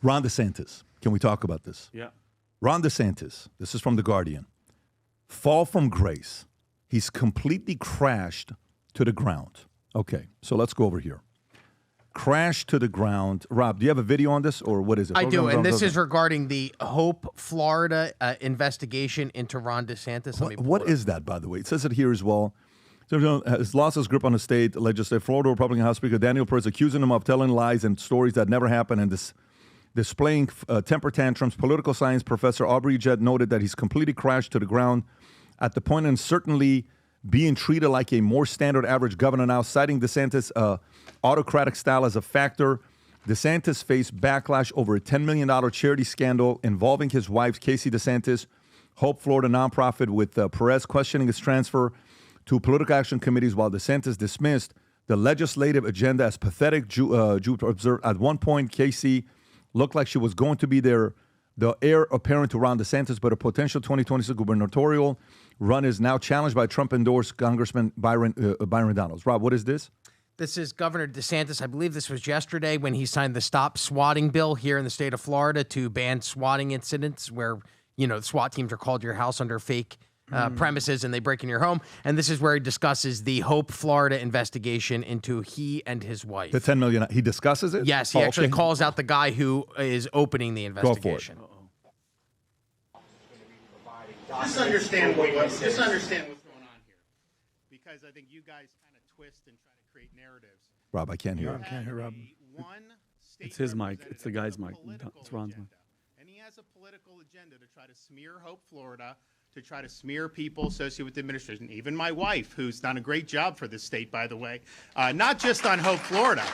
Ron DeSantis. Can we talk about this? Yeah. Ron DeSantis, this is from The Guardian. Fall from grace. He's completely crashed to the ground. Okay, so let's go over here. Crash to the ground. Rob, do you have a video on this, or what is it? I do, and this is regarding the Hope, Florida investigation into Ron DeSantis. What is that, by the way? It says it here as well. Has lost his grip on the state legislature. Florida Republican House Speaker Daniel Perez accusing him of telling lies and stories that never happened and displaying temper tantrums. Political science professor Aubrey Jett noted that he's completely crashed to the ground at the point and certainly being treated like a more standard average governor now, citing DeSantis' autocratic style as a factor. DeSantis faced backlash over a $10 million charity scandal involving his wife, Casey DeSantis. Hope Florida nonprofit with Perez questioning his transfer to political action committees while DeSantis dismissed the legislative agenda as pathetic. Jude observed at one point, Casey looked like she was going to be the heir apparent to Ron DeSantis, but a potential 2026 gubernatorial run is now challenged by Trump-endorsed Congressman Byron Donalds. Rob, what is this? This is Governor DeSantis. I believe this was yesterday when he signed the Stop Swatting bill here in the state of Florida to ban swatting incidents where, the SWAT teams are called to your house under fake premises and they break in your home. And this is where he discusses the Hope, Florida investigation into he and his wife. The $10 million. He discusses it? Yes, he actually calls out the guy who is opening the investigation. Go for it. Just understand what's going on here, because I think you guys kind of twist and try to create narratives. Rob, I can't hear. I can't hear Rob. It's his mic. It's the guy's mic. It's Ron's mic. And he has a political agenda to try to smear Hope, Florida, to try to smear people associated with the administration. Even my wife, who's done a great job for this state, by the way, not just on Hope, Florida.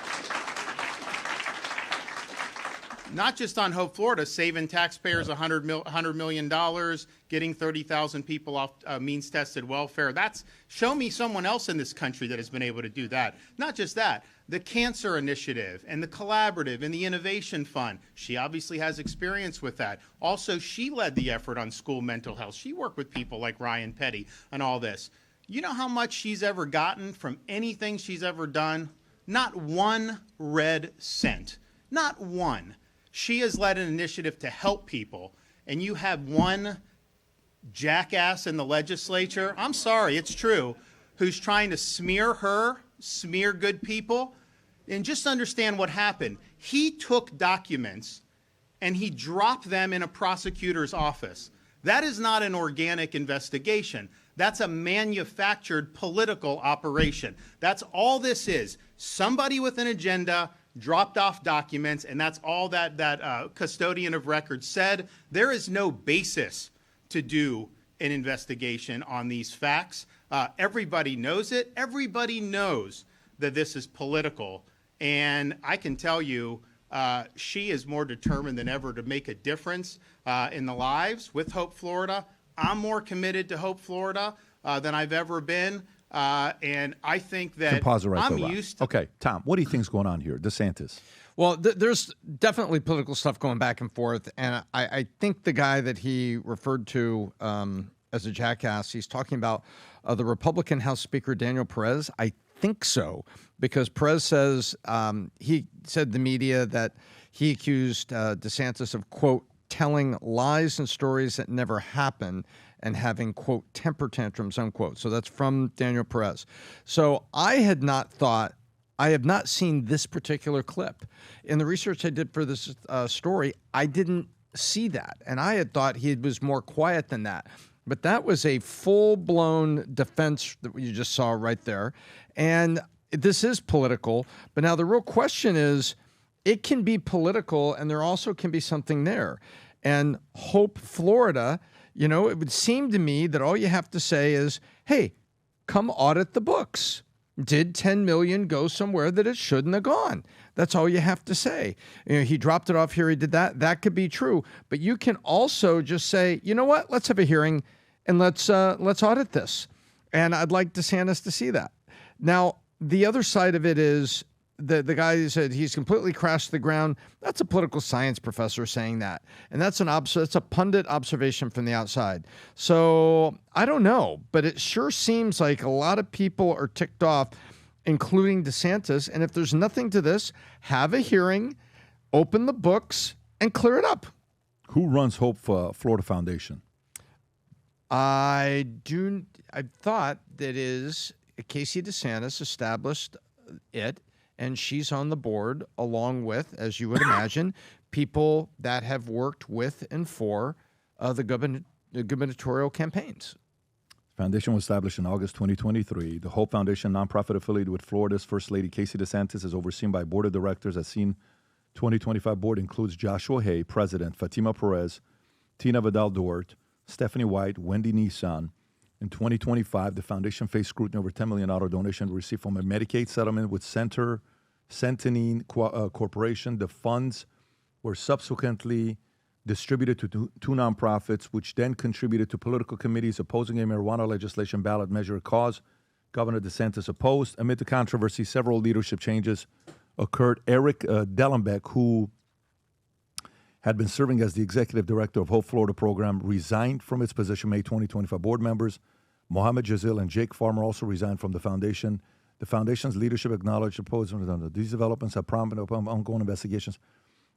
Not just on Hope, Florida, saving taxpayers $100 million, getting 30,000 people off means-tested welfare. Show me someone else in this country that has been able to do that. Not just that, the Cancer Initiative and the Collaborative and the Innovation Fund. She obviously has experience with that. Also, she led the effort on school mental health. She worked with people like Ryan Petty on all this. You know how much she's ever gotten from anything she's ever done? Not one red cent. Not one. She has led an initiative to help people, and you have one jackass in the legislature, I'm sorry, it's true, who's trying to smear her, smear good people. And just understand what happened. He took documents and he dropped them in a prosecutor's office. That is not an organic investigation. That's a manufactured political operation. That's all this is. Somebody with an agenda dropped off documents, and that's all that custodian of records said. There is no basis to do an investigation on these facts. Everybody knows it. Everybody knows that this is political. And I can tell you, she is more determined than ever to make a difference in the lives with Hope Florida. I'm more committed to Hope Florida than I've ever been. And I think that I'm used to... Okay, Tom, what do you think's going on here? DeSantis. Well, there's definitely political stuff going back and forth. And I think the guy that he referred to as a jackass, he's talking about the Republican House Speaker Daniel Perez. I think so, because Perez says he said to the media that he accused DeSantis of, quote, telling lies and stories that never happened and having, quote, temper tantrums, unquote. So that's from Daniel Perez. So I have not seen this particular clip. In the research I did for this story, I didn't see that. And I had thought he was more quiet than that. But that was a full-blown defense that you just saw right there. And this is political. But now the real question is, it can be political, and there also can be something there. And Hope, Florida, it would seem to me that all you have to say is, hey, come audit the books. Did $10 million go somewhere that it shouldn't have gone? That's all you have to say. He dropped it off here. He did that. That could be true. But you can also just say, you know what? Let's have a hearing and let's audit this. And I'd like DeSantis to see that. Now, the other side of it is the guy who said he's completely crashed the ground. That's a political science professor saying that. And that's a pundit observation from the outside. So I don't know, but it sure seems like a lot of people are ticked off, including DeSantis. And if there's nothing to this, have a hearing, open the books, and clear it up. Who runs Hope Florida Foundation? I thought that is Casey DeSantis established it, and she's on the board along with, as you would imagine, people that have worked with and for the gubernatorial campaigns. The foundation was established in August 2023. The Hope Foundation, nonprofit affiliated with Florida's First Lady Casey DeSantis, is overseen by a board of directors. As seen, 2025 board includes Joshua Hay, president, Fatima Perez, Tina Vidal-Dort, Stephanie White, Wendy Nissan. In 2025, the foundation faced scrutiny over $10 million donation received from a Medicaid settlement with Centenine Corporation. The funds were subsequently distributed to two nonprofits, which then contributed to political committees opposing a marijuana legislation ballot measure, cause Governor DeSantis opposed. Amid the controversy, several leadership changes occurred. Eric Dellenbeck, who had been serving as the executive director of Hope Florida program, resigned from its position. May 2025 board members Mohammed Jazil and Jake Farmer also resigned from the foundation. The foundation's leadership acknowledged these developments have prompted ongoing investigations.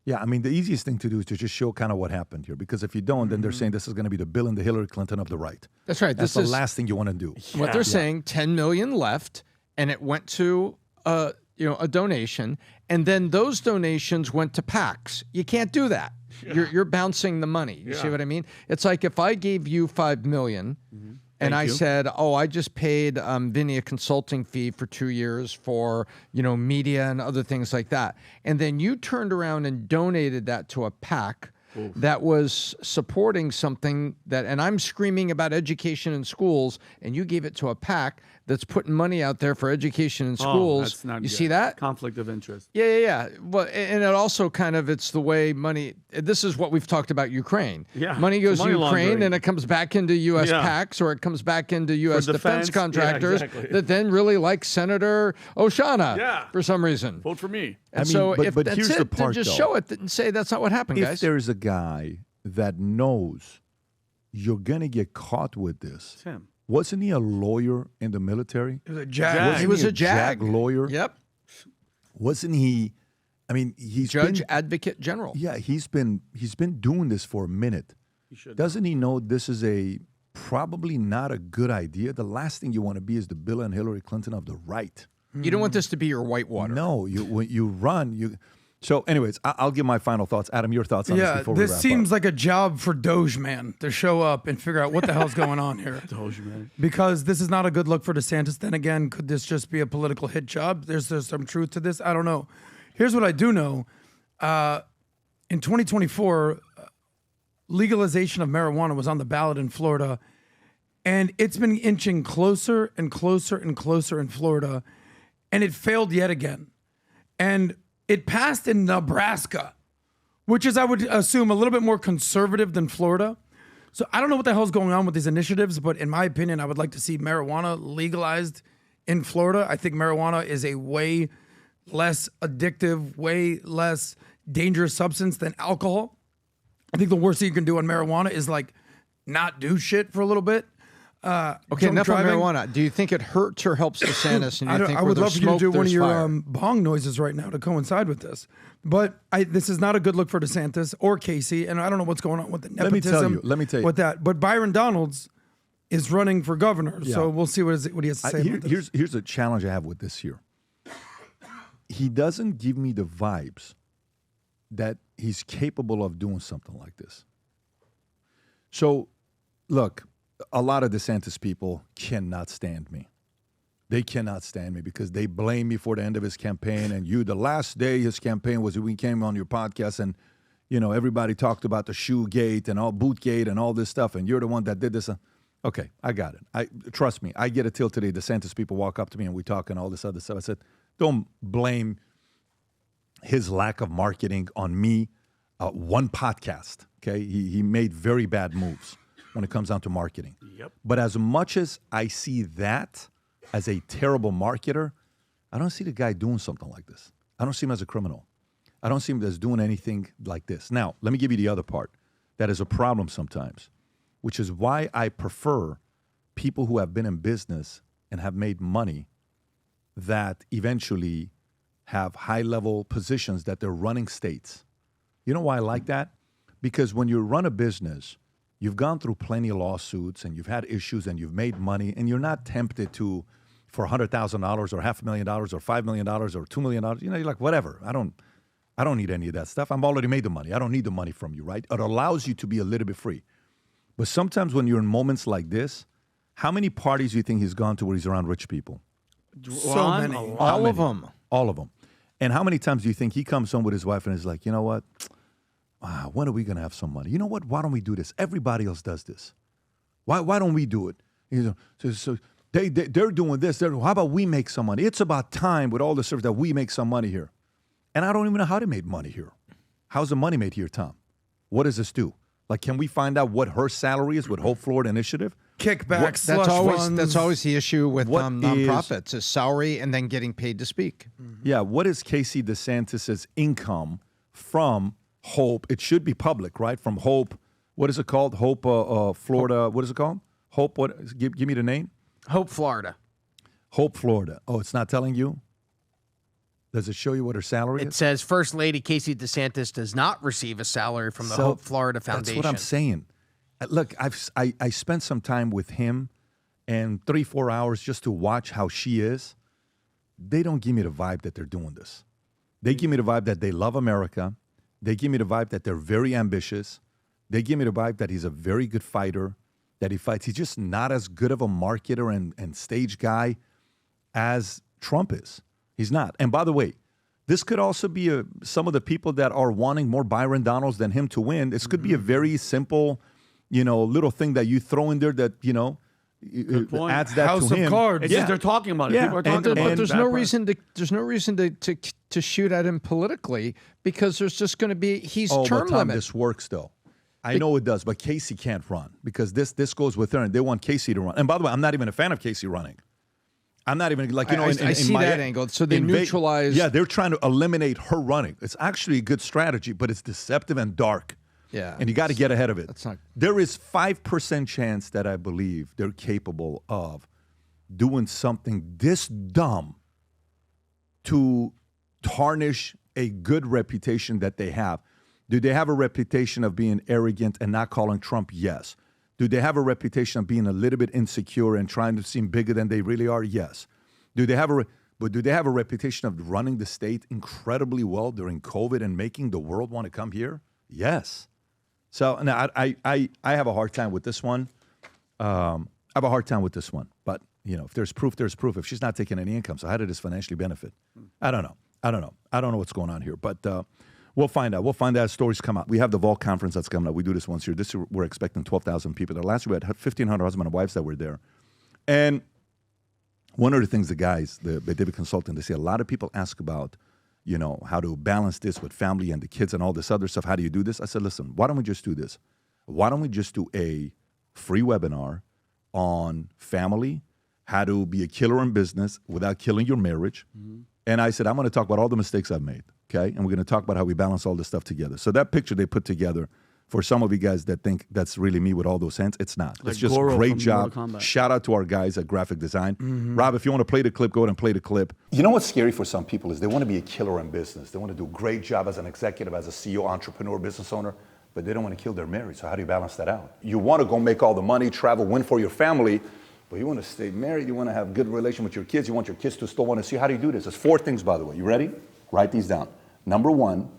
Yeah, I mean, the easiest thing to do is to just show kind of what happened here, because if you don't, then they're saying this is going to be the Bill and the Hillary Clinton of the right. That's right. That's the last thing you want to do. What they're saying, 10 million left, and it went to a donation, and then those donations went to PACs. You can't do that. You're bouncing the money. You see what I mean? It's like if I gave you $5 million, and I said, I just paid Vinny a consulting fee for 2 years for, media and other things like that. And then you turned around and donated that to a PAC that was supporting something and I'm screaming about education in schools, and you gave it to a PAC that's putting money out there for education in schools. That's not you good. see that? Conflict of interest. Yeah. Well, and it also it's the way money, this is what we've talked about Ukraine. Yeah. Money goes Money to Ukraine laundering. and it comes back into U.S. PACs, or it comes back into U.S. defense contractors that then really like Senator O'Shaughnessy for some reason. Vote for me. And but here's the part, just though. show it and say that's not what happened, If guys. there's a guy that knows you're going to get caught with this, It's him. wasn't he a lawyer in the military? It was a jag. Jag. He was a JAG lawyer. Yep. Wasn't he? I mean, he's Judge Advocate General. Yeah, he's been doing this for a minute. He should. Doesn't he know this is probably not a good idea? The last thing you want to be is the Bill and Hillary Clinton of the right. You don't want this to be your whitewater. No, when you run. So, anyways, I'll give my final thoughts. Adam, your thoughts on this before we wrap this up. seems like a job for Dogeman to show up and figure out what the hell's going on here. Dogeman. Because this is not a good look for DeSantis. Then again, could this just be a political hit job? There's some truth to this. I don't know. Here's what I do know. In 2024, legalization of marijuana was on the ballot in Florida, and it's been inching closer and closer and closer in Florida, and it failed yet again. And it passed in Nebraska, which is, I would assume, a little bit more conservative than Florida. So I don't know what the hell's going on with these initiatives, but in my opinion, I would like to see marijuana legalized in Florida. I think marijuana is a way less addictive, way less dangerous substance than alcohol. I think the worst thing you can do on marijuana is like not do shit for a little bit. Okay, enough on marijuana. Do you think it hurts or helps DeSantis? And I would love for you to do one of your bong noises right now to coincide with this. But this is not a good look for DeSantis or Casey, and I don't know what's going on with the nepotism. Let me tell you. With that. But Byron Donalds is running for governor, so we'll see what he has to say about this. Here's a challenge I have with this here. He doesn't give me the vibes that he's capable of doing something like this. So, look, a lot of DeSantis people cannot stand me. They cannot stand me because they blame me for the end of his campaign. And the last day his campaign was, we came on your podcast and, everybody talked about the shoe gate and all boot gate and all this stuff. And you're the one that did this. Okay, I got it. Trust me, I get it till today. DeSantis people walk up to me and we talk and all this other stuff. I said, don't blame his lack of marketing on me. One podcast, okay? He made very bad moves when it comes down to marketing. Yep. But as much as I see that as a terrible marketer, I don't see the guy doing something like this. I don't see him as a criminal. I don't see him as doing anything like this. Now, let me give you the other part that is a problem sometimes, which is why I prefer people who have been in business and have made money that eventually have high-level positions that they're running states. You know why I like that? Because when you run a business, you've gone through plenty of lawsuits and you've had issues and you've made money and you're not tempted to, for $100,000 or $500,000 or $5 million or $2 million. You know, you're like, whatever. I don't need any of that stuff. I'm already made the money. I don't need the money from you, right? It allows you to be a little bit free. But sometimes when you're in moments like this, how many parties do you think he's gone to where he's around rich people? So many. All of them. All of them. And how many times do you think he comes home with his wife and is like, you know what? When are we going to have some money? You know what? Why don't we do this? Everybody else does this. Why don't we do it? You know, so they're doing this. How about we make some money? It's about time with all the service that we make some money here. And I don't even know how to make money here. How's the money made here, Tom? What does this do? Like, can we find out what her salary is with Hope Florida Initiative? Kickbacks, slush That's always the issue with What nonprofits is salary and then getting paid to speak. Yeah, what is Casey DeSantis' income from Hope? It should be public, right? From Hope, what is it called? Hope, Florida, what is it called? Hope, what? Give me the name. Hope, Florida. Hope, Florida. Oh, it's not telling you? Does it show you what her salary It is? says First Lady Casey DeSantis does not receive a salary from the Hope Florida Foundation. That's what I'm saying. Look, I spent some time with him and 3-4 hours just to watch how she is. They don't give me the vibe that they're doing this. They give me the vibe that they love America. They give me the vibe that they're very ambitious. They give me the vibe that he's a very good fighter, that he fights. He's just not as good of a marketer and stage guy as Trump is. He's not. And by the way, this could also be some of the people that are wanting more Byron Donalds than him to win. This could be a very simple, little thing that you throw in there that, adds that House to of him. Cards. It's just they're talking about it. Yeah. People are talking about But it. there's no reason to shoot at him politically because there's just going to be he's But term Tom, limit. this works though. I know it does, but Casey can't run because this goes with her, and they want Casey to run. And by the way, I'm not even a fan of Casey running. I'm not even like I see that angle. So they neutralize. Yeah, they're trying to eliminate her running. It's actually a good strategy, but it's deceptive and dark. Yeah, and you got to get ahead of it. That's not. There is 5% chance that I believe they're capable of doing something this dumb to tarnish a good reputation that they have. Do they have a reputation of being arrogant and not calling Trump? Yes. Do they have a reputation of being a little bit insecure and trying to seem bigger than they really are? Yes. Do they have a reputation of running the state incredibly well during COVID and making the world want to come here? Yes. So now I have a hard time with this one. I have a hard time with this one. But if there's proof, there's proof. If she's not taking any income, so how did this financially benefit? I don't know. I don't know what's going on here. But we'll find out. We'll find out as stories come out. We have the Vault Conference that's coming up. We do this once a year. This year we're expecting 12,000 people there. Last year we had 1,500 husbands and wives that were there. And one of the things the guys, the David Consulting, they say a lot of people ask about, how to balance this with family and the kids and all this other stuff. How do you do this? I said, listen, why don't we just do this? Why don't we just do a free webinar on family, how to be a killer in business without killing your marriage. Mm-hmm. And I said, I'm going to talk about all the mistakes I've made, okay? And we're going to talk about how we balance all this stuff together. So that picture they put together, for some of you guys that think that's really me with all those hands, it's not. Like it's just Goro great from job. Mortal Kombat. Shout out to our guys at Graphic Design. Mm-hmm. Rob, if you want to play the clip, go ahead and play the clip. You know what's scary for some people is they want to be a killer in business. They want to do a great job as an executive, as a CEO, entrepreneur, business owner, but they don't want to kill their marriage. So how do you balance that out? You want to go make all the money, travel, win for your family, but you want to stay married. You want to have good relation with your kids. You want your kids to still want to see. How do you do this? There's 4 things, by the way. You ready? Write these down. Number 1,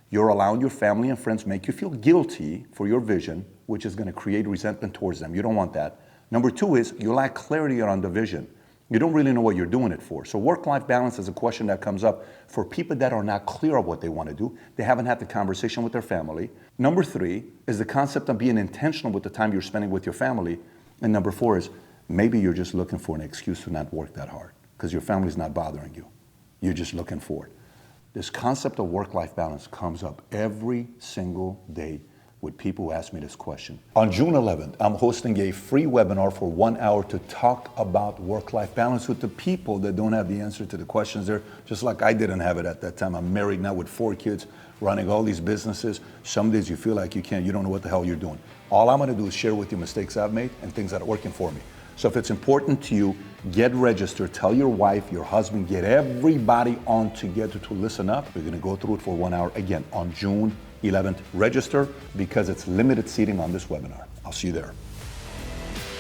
you're allowing your family and friends make you feel guilty for your vision, which is going to create resentment towards them. You don't want that. Number 2 is you lack clarity around the vision. You don't really know what you're doing it for. So work-life balance is a question that comes up for people that are not clear of what they want to do. They haven't had the conversation with their family. Number 3 is the concept of being intentional with the time you're spending with your family. And number 4 is maybe you're just looking for an excuse to not work that hard because your family's not bothering you. You're just looking for it. This concept of work-life balance comes up every single day with people who ask me this question. On June 11th, I'm hosting a free webinar for 1 hour to talk about work-life balance with the people that don't have the answer to the questions there, just like I didn't have it at that time. I'm married now with 4 kids, running all these businesses. Some days you feel like you don't know what the hell you're doing. All I'm gonna do is share with you mistakes I've made and things that are working for me. So if it's important to you, get registered, tell your wife, your husband, get everybody on together to listen up. We're gonna go through it for 1 hour again on June 11th. Register because it's limited seating on this webinar. I'll see you there.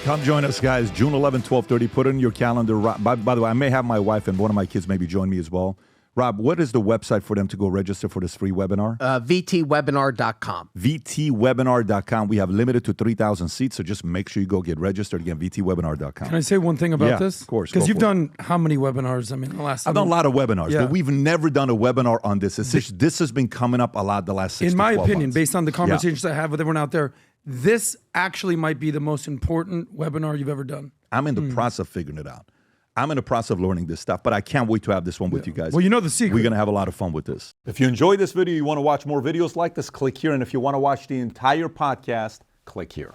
Come join us, guys. June 11th, 12:30. Put it in your calendar. By the way, I may have my wife and one of my kids maybe join me as well. Rob, what is the website for them to go register for this free webinar? VTwebinar.com. VTwebinar.com. We have limited to 3,000 seats, so just make sure you go get registered. Again, VTwebinar.com. Can I say one thing about this? Of course. Because you've done how many webinars? I mean, the last. I've done a lot of webinars, Yeah. but we've never done a webinar on this. This has been coming up a lot the last 6 In to my 12 opinion, months. based on the conversations I have with everyone out there, this actually might be the most important webinar you've ever done. I'm in the process of figuring it out. I'm in the process of learning this stuff, but I can't wait to have this one with you guys. Well, you know the secret. We're going to have a lot of fun with this. If you enjoyed this video, you want to watch more videos like this, click here. And if you want to watch the entire podcast, click here.